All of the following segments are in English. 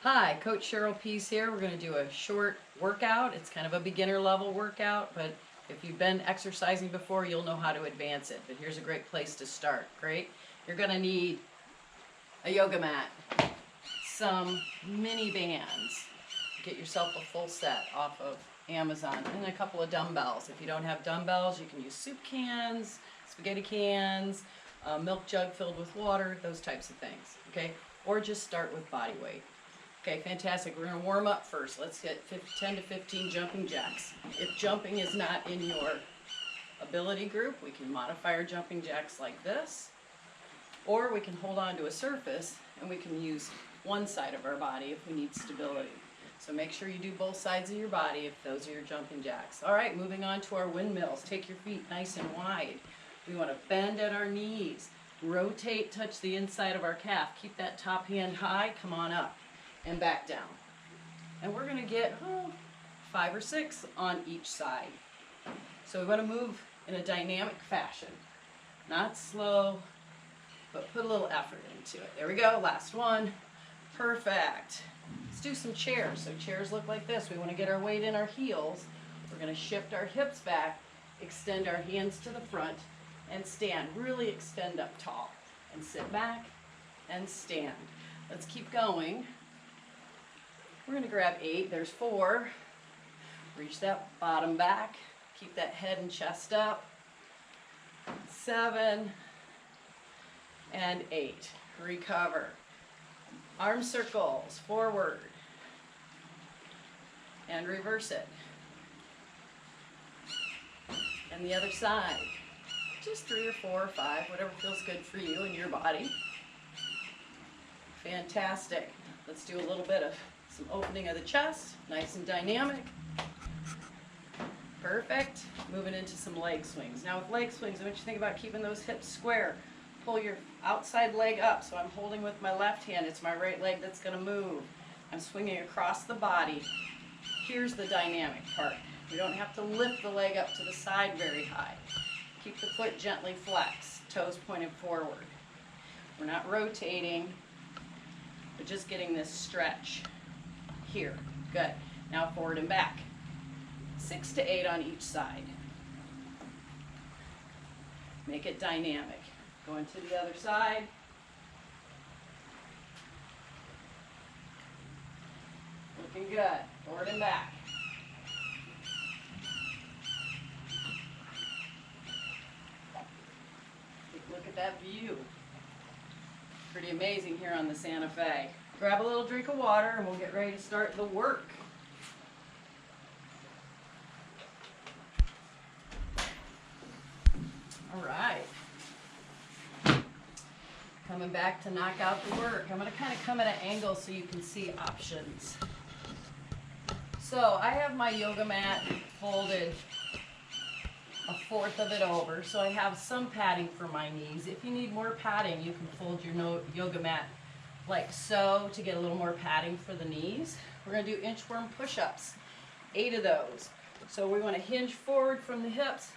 Hi, Coach Cheryl Pease here. We're going to do a short workout. It's kind of a beginner level workout, but if you've been exercising before, you'll know how to advance it. But here's a great place to start. Great. You're going to need a yoga mat, some mini bands. Get yourself a full set off of Amazon, and a couple of dumbbells. If you don't have dumbbells, you can use soup cans, spaghetti cans, a milk jug filled with water, those types of things. Okay, or just start with body weight. Okay, fantastic. We're going to warm up first. Let's get 10 to 15 jumping jacks. If jumping is not in your ability group, we can modify our jumping jacks like this, or we can hold on to a surface and we can use one side of our body if we need stability. So make sure you do both sides of your body if those are your jumping jacks. All right, moving on to our windmills. Take your feet nice and wide. We want to bend at our knees. Rotate, touch the inside of our calf. Keep that top hand high. Come on up and back down. And we're going to get 5 or 6 on each side. So we want to move in a dynamic fashion. Not slow, but put a little effort into it. There we go. Last one. Perfect. Let's do some chairs. So chairs look like this. We want to get our weight in our heels. We're going to shift our hips back, extend our hands to the front, and stand. Really extend up tall. And sit back and stand. Let's keep going. We're going to grab 8. There's 4. Reach that bottom back. Keep that head and chest up. 7 and 8. Recover. Arm circles forward and reverse it. And the other side. Just 3 or 4 or 5, whatever feels good for you and your body. Fantastic. Let's do a little bit of some opening of the chest, nice and dynamic. Perfect. Moving into some leg swings. Now with leg swings, I want you to think about keeping those hips square. Pull your outside leg up. So I'm holding with my left hand. It's my right leg that's going to move. I'm swinging across the body. Here's the dynamic part. We don't have to lift the leg up to the side very high. Keep the foot gently flexed, toes pointed forward. We're not rotating, but just getting this stretch here. Good. Now forward and back. 6 to 8 on each side. Make it dynamic. Going to the other side. Looking good. Forward and back. Take a look at that view. Pretty amazing here on the Santa Fe. Grab a little drink of water and we'll get ready to start the work. All right. Coming back to knock out the work. I'm going to kind of come at an angle so you can see options. So I have my yoga mat folded 1/4 of it over, so I have some padding for my knees. If you need more padding, you can fold your yoga mat like so to get a little more padding for the knees. We're going to do inchworm push-ups, 8 of those. So we want to hinge forward from the hips,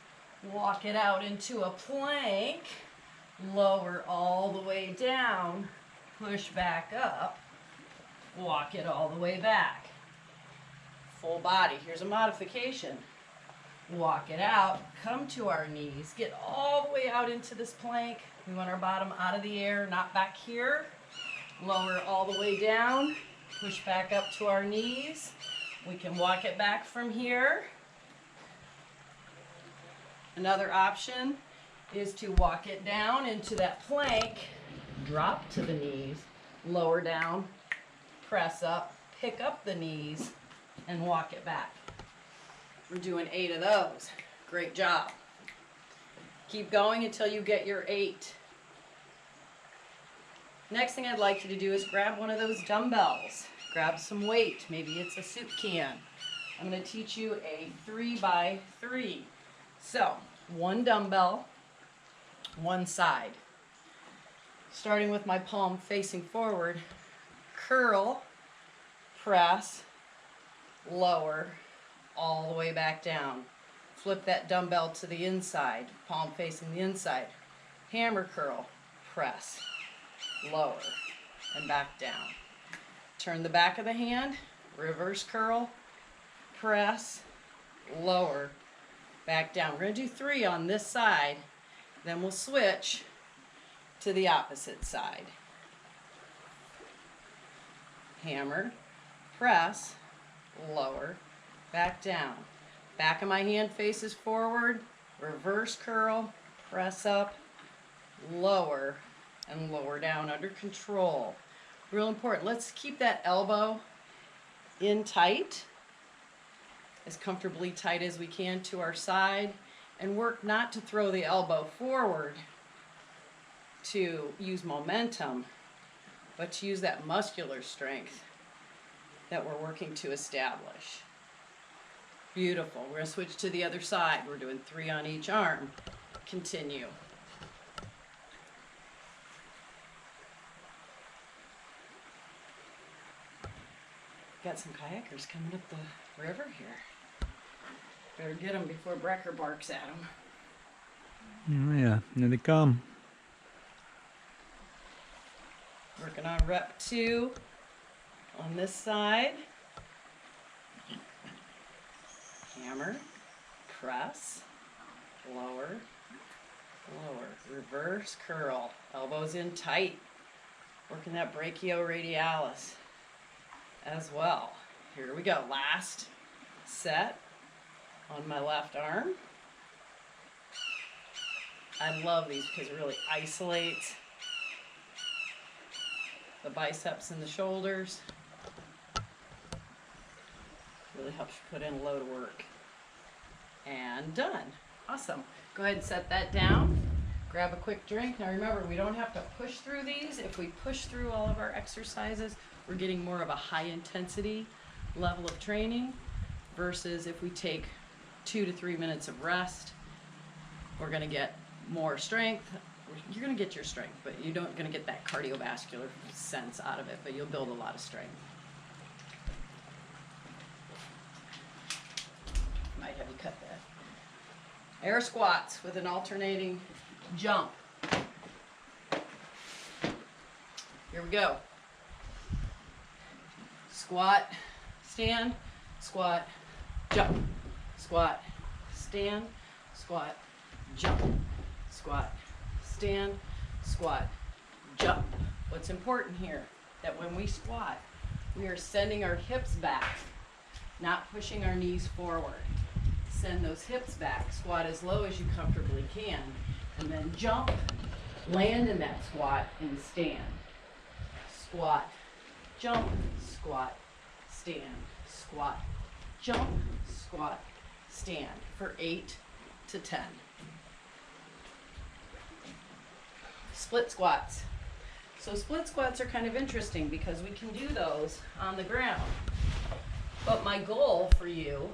walk it out into a plank, lower all the way down, push back up, walk it all the way back. Full body. Here's a modification. Walk it out, come to our knees, get all the way out into this plank. We want our bottom out of the air, not back here. Lower all the way down, push back up to our knees. We can walk it back from here. Another option is to walk it down into that plank, drop to the knees, lower down, press up, pick up the knees, and walk it back. We're doing 8 of those. Great job. Keep going until you get your 8. Next thing I'd like you to do is grab one of those dumbbells. Grab some weight. Maybe it's a soup can. I'm going to teach you a 3 by 3. So, 1 dumbbell, 1 side. Starting with my palm facing forward, curl, press, lower, all the way back down. Flip that dumbbell to the inside, palm facing the inside. Hammer curl, press, lower, and back down. Turn the back of the hand, reverse curl, press, lower, back down. We're going to do 3 on this side, then we'll switch to the opposite side. Hammer, press, lower, back down. Back of my hand faces forward, reverse curl, press up, lower, and lower down under control. Real important. Let's keep that elbow in tight, as comfortably tight as we can to our side, and work not to throw the elbow forward to use momentum, but to use that muscular strength that we're working to establish. Beautiful. We're going to switch to the other side. We're doing 3 on each arm. Continue. Got some kayakers coming up the river here. Better get them before Brecker barks at them. Oh yeah, here they come. Working on rep 2 on this side. Hammer, press, lower, lower, reverse curl, elbows in tight. Working that brachioradialis as well. Here we go. Last set on my left arm. I love these because it really isolates the biceps and the shoulders. Really helps you put in a load of work. And done. Awesome. Go ahead and set that down. Grab a quick drink. Now remember, we don't have to push through these. If we push through all of our exercises, we're getting more of a high intensity level of training versus if we take 2 to 3 minutes of rest, we're going to get more strength. You're going to get your strength, but you're not going to get that cardiovascular sense out of it, but you'll build a lot of strength. Might have you cut that. Air squats with an alternating jump. Here we go. Squat, stand, squat, jump. Squat, stand, squat, jump. Squat, stand, squat, jump. What's important here, that when we squat, we are sending our hips back, not pushing our knees forward. Send those hips back, squat as low as you comfortably can, and then jump, land in that squat, and stand. Squat, jump, squat, stand, squat, jump, squat, stand for 8 to 10. Split squats. So split squats are kind of interesting because we can do those on the ground. But my goal for you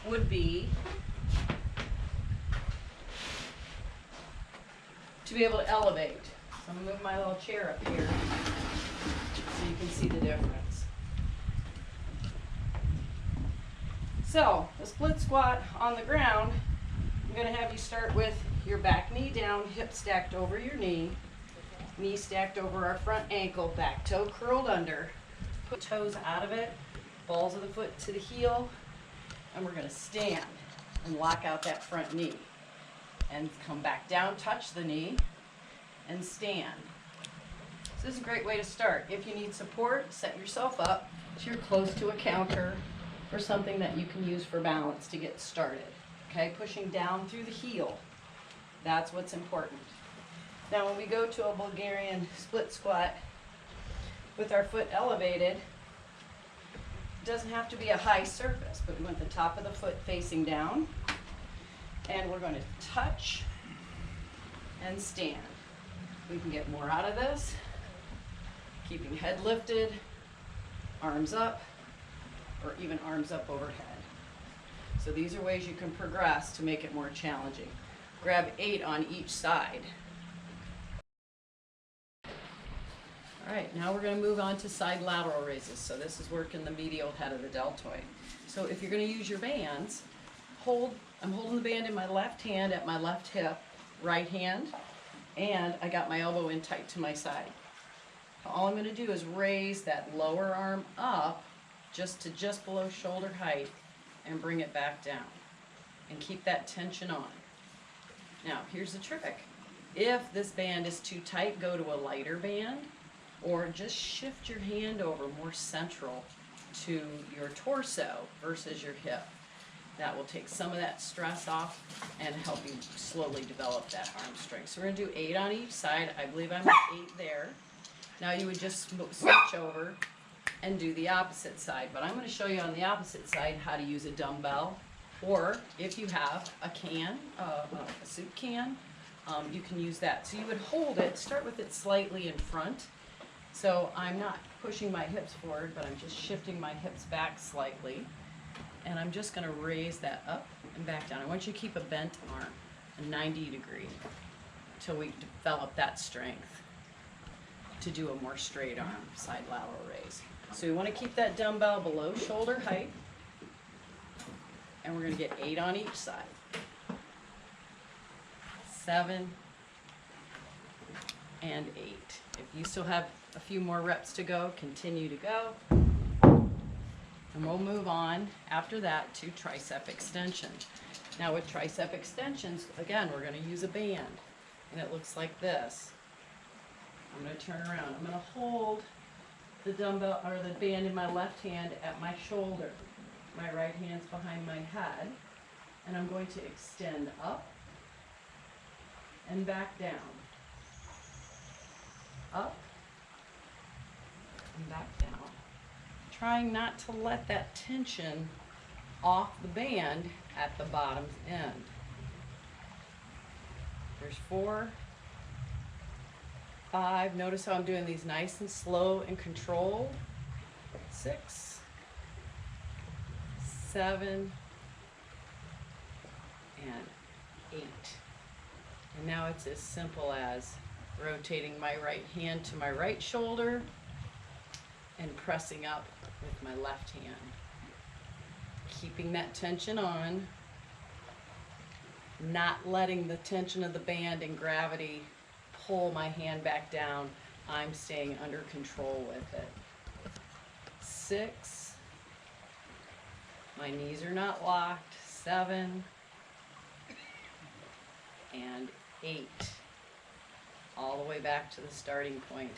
would be to be able to elevate. So I'm going to move my little chair up here so you can see the difference. So the split squat on the ground, I'm going to have you start with your back knee down, hip stacked over your knee stacked over our front ankle, back toe curled under, put toes out of it, balls of the foot to the heel, and we're going to stand and lock out that front knee. And come back down, touch the knee, and stand. So this is a great way to start. If you need support, set yourself up so you're close to a counter or something that you can use for balance to get started. Okay, pushing down through the heel. That's what's important. Now when we go to a Bulgarian split squat with our foot elevated, it doesn't have to be a high surface, but we want the top of the foot facing down. And we're going to touch and stand. We can get more out of this. Keeping head lifted, arms up, or even arms up overhead. So these are ways you can progress to make it more challenging. Grab 8 on each side. All right, now we're going to move on to side lateral raises. So this is working the medial head of the deltoid. So if you're going to use your bands, I'm holding the band in my left hand at my left hip, right hand, and I got my elbow in tight to my side. All I'm gonna do is raise that lower arm up just to just below shoulder height and bring it back down. And keep that tension on. Now, here's the trick. If this band is too tight, go to a lighter band, or just shift your hand over more central to your torso versus your hip. That will take some of that stress off and help you slowly develop that arm strength. So we're gonna do 8 on each side. I believe I'm at 8 there. Now you would just switch over and do the opposite side. But I'm gonna show you on the opposite side how to use a dumbbell, or if you have a can, a soup can, you can use that. So you would hold it, start with it slightly in front. So I'm not pushing my hips forward, but I'm just shifting my hips back slightly. And I'm just gonna raise that up and back down. I want you to keep a bent arm, a 90 degree, until we develop that strength to do a more straight arm side lateral raise. So we wanna keep that dumbbell below shoulder height. And we're gonna get 8 on each side. 7 and 8. If you still have a few more reps to go, continue to go. And we'll move on after that to tricep extension. Now with tricep extensions, again, we're gonna use a band. And it looks like this. I'm gonna turn around. I'm gonna hold the dumbbell or the band in my left hand at my shoulder. My right hand's behind my head. And I'm going to extend up and back down. Up and back down. Trying not to let that tension off the band at the bottom end. There's 4, 5. Notice how I'm doing these nice and slow and controlled. 6, 7, and 8. And now it's as simple as rotating my right hand to my right shoulder and pressing up with my left hand. Keeping that tension on, not letting the tension of the band and gravity pull my hand back down. I'm staying under control with it. 6, my knees are not locked. 7 and 8. All the way back to the starting point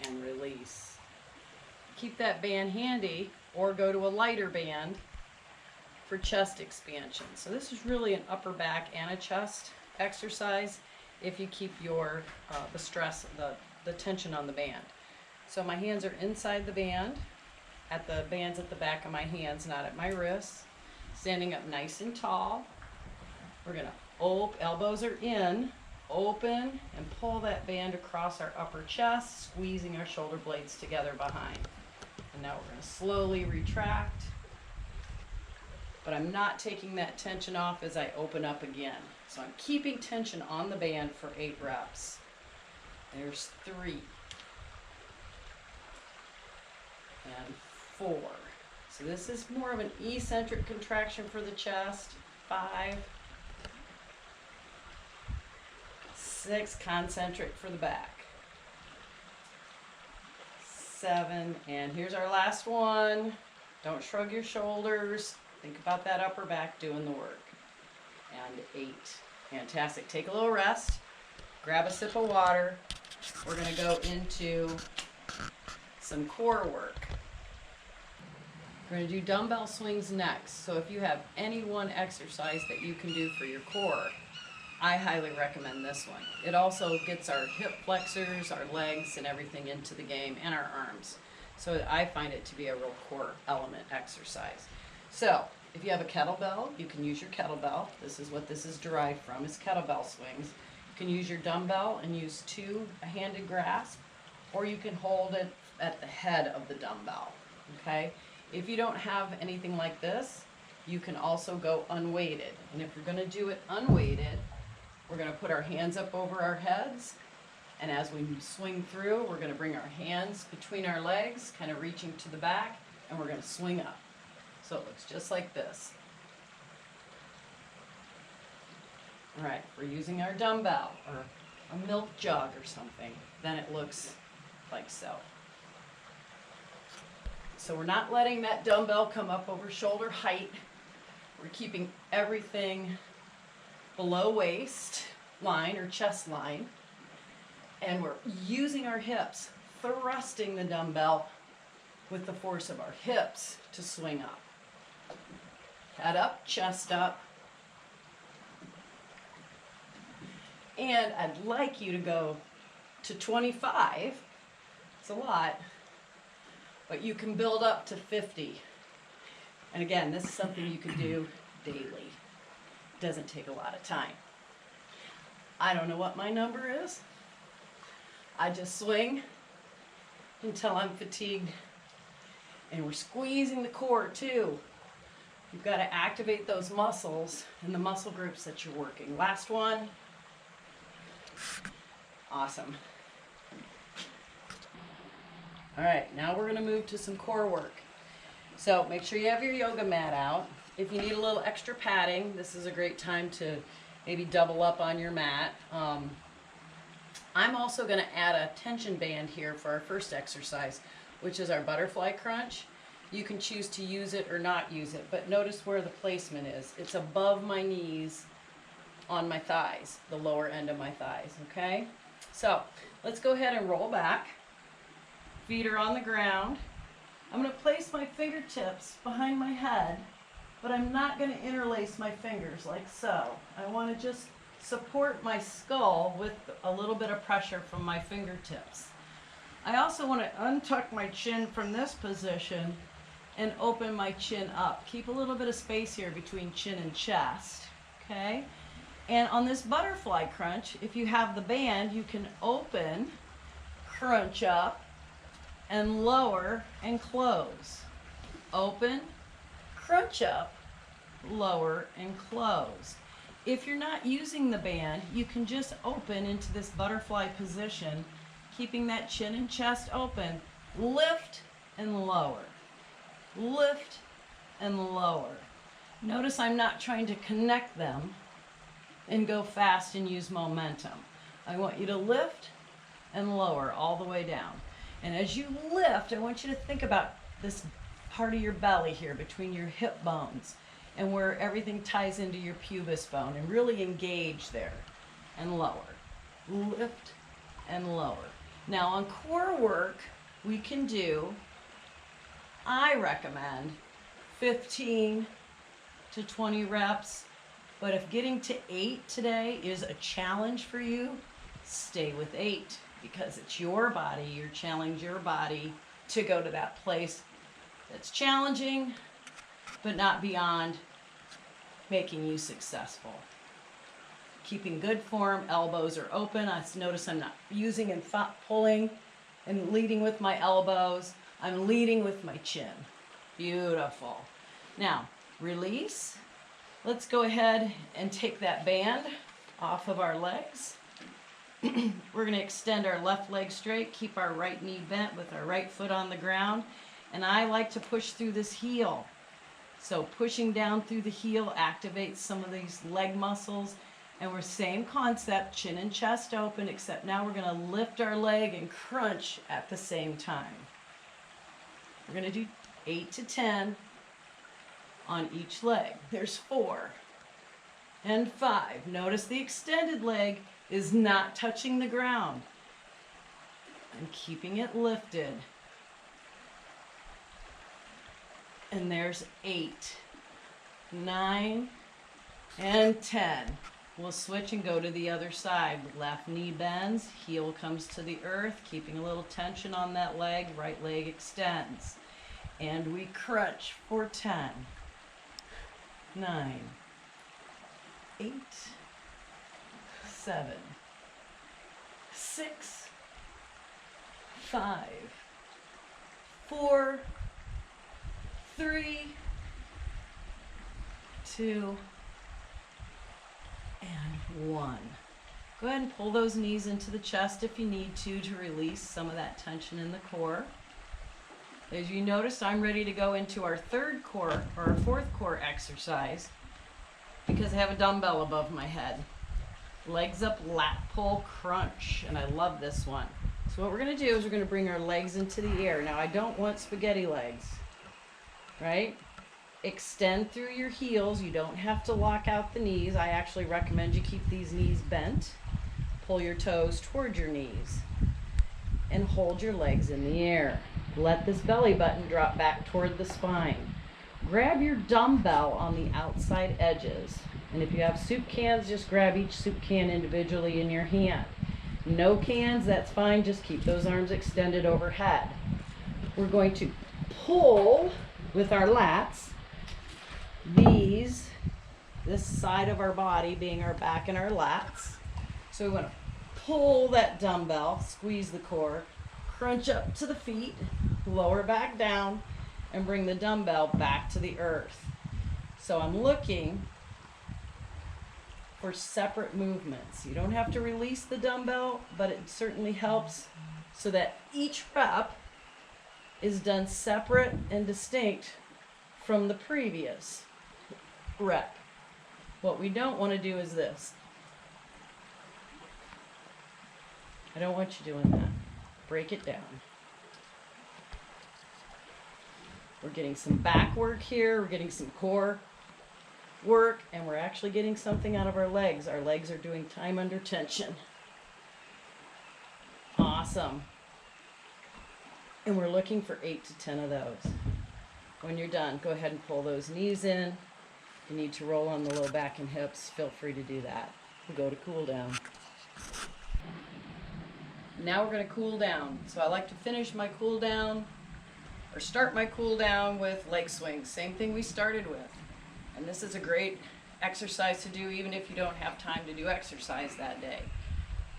and release. Keep that band handy or go to a lighter band for chest expansion. So this is really an upper back and a chest exercise if you keep your the stress, the tension on the band. So my hands are inside the band, at the bands at the back of my hands, not at my wrists. Standing up nice and tall. We're gonna elbows are in, open, and pull that band across our upper chest, squeezing our shoulder blades together behind. And now we're going to slowly retract, but I'm not taking that tension off as I open up again. So I'm keeping tension on the band for 8 reps. There's 3 and 4. So this is more of an eccentric contraction for the chest. 5, 6, concentric for the back. 7, and here's our last one. Don't shrug your shoulders. Think about that upper back doing the work. And 8. Fantastic. Take a little rest. Grab a sip of water. We're going to go into some core work. We're going to do dumbbell swings next. So if you have any one exercise that you can do for your core, I highly recommend this one. It also gets our hip flexors, our legs, and everything into the game, and our arms. So I find it to be a real core element exercise. So if you have a kettlebell, you can use your kettlebell. This is what this is derived from, is kettlebell swings. You can use your dumbbell and use 2-handed grasp, or you can hold it at the head of the dumbbell, okay? If you don't have anything like this, you can also go unweighted. And if you're gonna do it unweighted, we're going to put our hands up over our heads, and as we swing through, we're going to bring our hands between our legs, kind of reaching to the back, and we're going to swing up. So it looks just like this. All right, we're using our dumbbell or a milk jug or something. Then it looks like so. So we're not letting that dumbbell come up over shoulder height. We're keeping everything below waist line or chest line. And we're using our hips, thrusting the dumbbell with the force of our hips to swing up. Head up, chest up. And I'd like you to go to 25. It's a lot, but you can build up to 50. And again, this is something you can do daily. Doesn't take a lot of time. I don't know what my number is. I just swing until I'm fatigued. And we're squeezing the core too. You've got to activate those muscles and the muscle groups that you're working. Last one. Awesome. All right, now we're going to move to some core work. So make sure you have your yoga mat out. If you need a little extra padding, this is a great time to maybe double up on your mat. I'm also going to add a tension band here for our first exercise, which is our butterfly crunch. You can choose to use it or not use it, but notice where the placement is. It's above my knees on my thighs, the lower end of my thighs, okay? So let's go ahead and roll back. Feet are on the ground. I'm going to place my fingertips behind my head, but I'm not going to interlace my fingers like so. I want to just support my skull with a little bit of pressure from my fingertips. I also want to untuck my chin from this position and open my chin up. Keep a little bit of space here between chin and chest, okay? And on this butterfly crunch, if you have the band, you can open, crunch up, and lower and close. Open, crunch up, lower and close. If you're not using the band, you can just open into this butterfly position, keeping that chin and chest open. Lift and lower. Lift and lower. Notice I'm not trying to connect them and go fast and use momentum. I want you to lift and lower all the way down. And as you lift, I want you to think about this part of your belly here between your hip bones and where everything ties into your pubis bone, and really engage there and lower. Lift and lower. Now on core work, we can do, I recommend 15 to 20 reps, but if getting to 8 today is a challenge for you, stay with 8, because it's your body. You're challenging your body to go to that place that's challenging, but not beyond making you successful. Keeping good form, elbows are open. Notice I'm not using and pulling and leading with my elbows. I'm leading with my chin. Beautiful. Now, release. Let's go ahead and take that band off of our legs. We're going to extend our left leg straight, keep our right knee bent with our right foot on the ground. And I like to push through this heel. So pushing down through the heel activates some of these leg muscles. And we're same concept, chin and chest open, except now we're going to lift our leg and crunch at the same time. We're going to do 8 to 10 on each leg. There's 4 and 5. Notice the extended leg is not touching the ground. I'm keeping it lifted. And there's 8, 9, and 10. We'll switch and go to the other side. Left knee bends, heel comes to the earth, keeping a little tension on that leg. Right leg extends. And we crunch for 10, 9, 8, 7, 6, 5, 4, 3, 2, and 1. Go ahead and pull those knees into the chest if you need to release some of that tension in the core. As you notice, I'm ready to go into our third core or our fourth core exercise because I have a dumbbell above my head. Legs up, lat pull, crunch, and I love this one. So what we're gonna do is we're gonna bring our legs into the air. Now I don't want spaghetti legs, right? Extend through your heels. You don't have to lock out the knees. I actually recommend you keep these knees bent. Pull your toes toward your knees and hold your legs in the air. Let this belly button drop back toward the spine. Grab your dumbbell on the outside edges. And if you have soup cans, just grab each soup can individually in your hand. No cans, that's fine. Just keep those arms extended overhead. We're going to pull with our lats, this side of our body being our back and our lats. So we want to pull that dumbbell, squeeze the core, crunch up to the feet, lower back down, and bring the dumbbell back to the earth. So I'm looking for separate movements. You don't have to release the dumbbell, but it certainly helps so that each rep is done separate and distinct from the previous rep. What we don't want to do is this. I don't want you doing that. Break it down. We're getting some back work here, we're getting some core work, and we're actually getting something out of our legs. Our legs are doing time under tension. Awesome. And we're looking for 8 to 10 of those. When you're done, go ahead and pull those knees in. If you need to roll on the low back and hips, feel free to do that. We'll go to cool down. Now we're going to cool down. So I like to finish my cool down or start my cool down with leg swings. Same thing we started with. And this is a great exercise to do even if you don't have time to do exercise that day.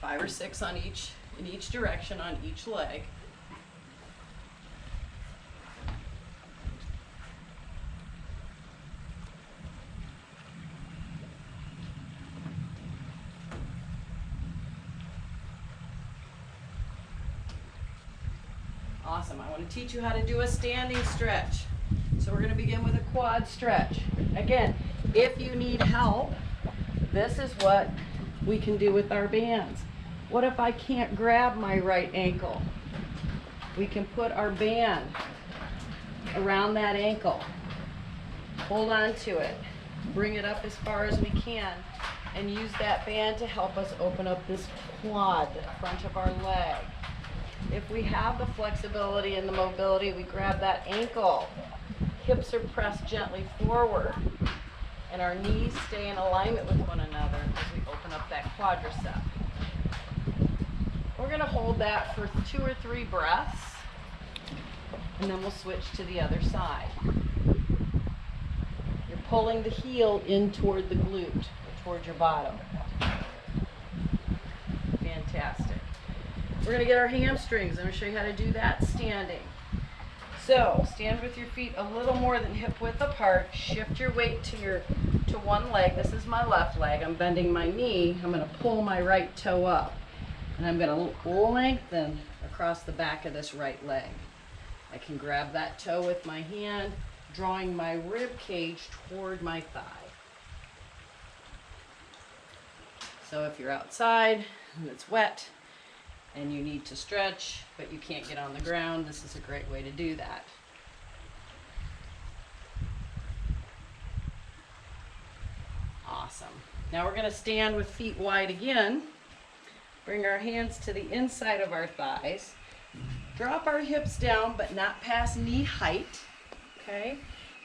5 or 6 on each, in each direction on each leg. Awesome. I want to teach you how to do a standing stretch. So we're going to begin with a quad stretch. Again, if you need help, this is what we can do with our bands. What if I can't grab my right ankle? We can put our band around that ankle. Hold on to it. Bring it up as far as we can and use that band to help us open up this quad, the front of our leg. If we have the flexibility and the mobility, we grab that ankle. Hips are pressed gently forward, and our knees stay in alignment with one another as we open up that quadricep. We're going to hold that for 2 or 3 breaths, and then we'll switch to the other side. You're pulling the heel in toward the glute, or toward your bottom. Fantastic. We're going to get our hamstrings. I'm going to show you how to do that standing. So, stand with your feet a little more than hip width apart. Shift your weight to one leg. This is my left leg. I'm bending my knee. I'm going to pull my right toe up. And I'm going to lengthen across the back of this right leg. I can grab that toe with my hand, drawing my rib cage toward my thigh. So if you're outside and it's wet, and you need to stretch, but you can't get on the ground, this is a great way to do that. Awesome. Now we're going to stand with feet wide again. Bring our hands to the inside of our thighs. Drop our hips down, but not past knee height. Okay?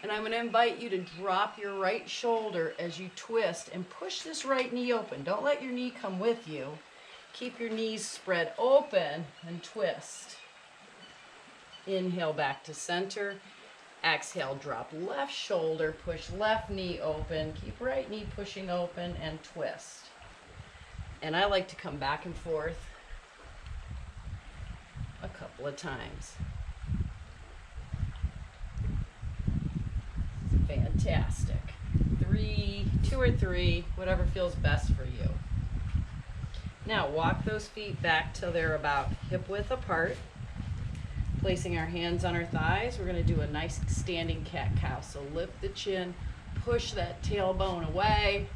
And I'm going to invite you to drop your right shoulder as you twist and push this right knee open. Don't let your knee come with you. Keep your knees spread open and twist. Inhale back to center. Exhale, drop left shoulder, push left knee open. Keep right knee pushing open and twist. And I like to come back and forth a couple of times. Fantastic. 2 or 3, whatever feels best for you. Now walk those feet back till they're about hip width apart. Placing our hands on our thighs, we're going to do a nice standing cat-cow. So lift the chin, push that tailbone away.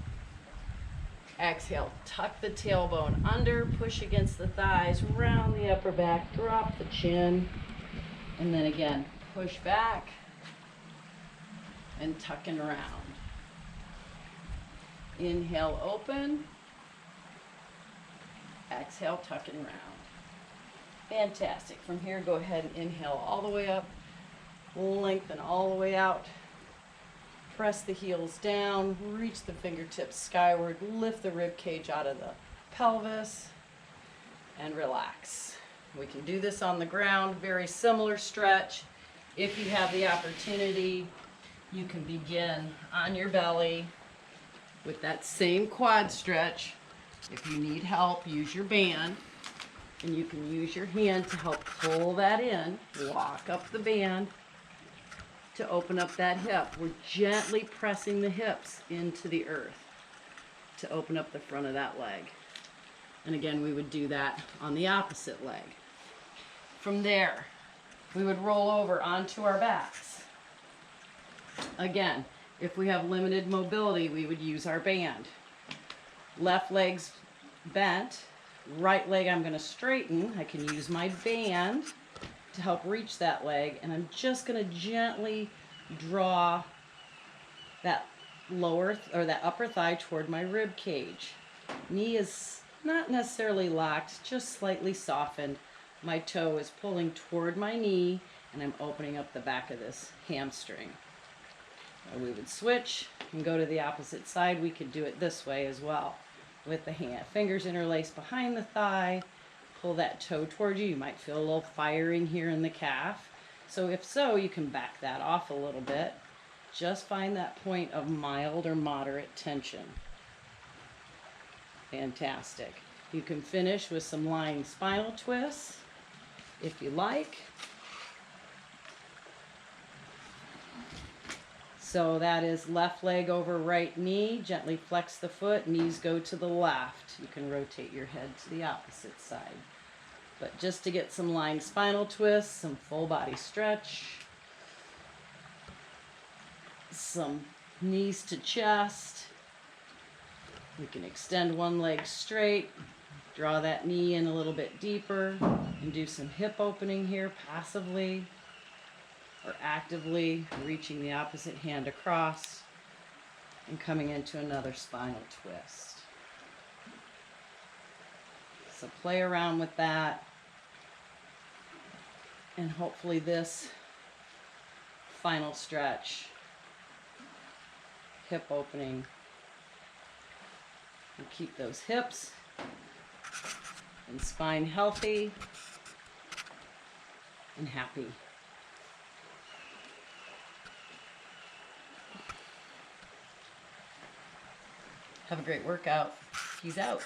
Exhale, tuck the tailbone under, push against the thighs, round the upper back, drop the chin, and then again, push back and tuck and round. Inhale, open. Exhale, tuck and round. Fantastic. From here, go ahead and inhale all the way up, lengthen all the way out. Press the heels down, reach the fingertips skyward, lift the rib cage out of the pelvis, and relax. We can do this on the ground, very similar stretch. If you have the opportunity, you can begin on your belly with that same quad stretch. If you need help, use your band, and you can use your hand to help pull that in, walk up the band, to open up that hip. We're gently pressing the hips into the earth to open up the front of that leg. And again, we would do that on the opposite leg. From there, we would roll over onto our backs. Again, if we have limited mobility, we would use our band. Left leg's bent, right leg I'm going to straighten. I can use my band to help reach that leg, and I'm just going to gently draw that that upper thigh toward my rib cage. Knee is not necessarily locked, just slightly softened. My toe is pulling toward my knee, and I'm opening up the back of this hamstring. We would switch and go to the opposite side. We could do it this way as well, with the fingers interlaced behind the thigh. Pull that toe toward you. You might feel a little firing here in the calf. So if so, you can back that off a little bit. Just find that point of mild or moderate tension. Fantastic. You can finish with some lying spinal twists if you like. So that is left leg over right knee. Gently flex the foot. Knees go to the left. You can rotate your head to the opposite side. But just to get some lying spinal twists, some full body stretch, some knees to chest. We can extend one leg straight, draw that knee in a little bit deeper, and do some hip opening here passively or actively, reaching the opposite hand across and coming into another spinal twist. So play around with that, and hopefully this final stretch, hip opening, and keep those hips and spine healthy and happy. Have a great workout. Peace out.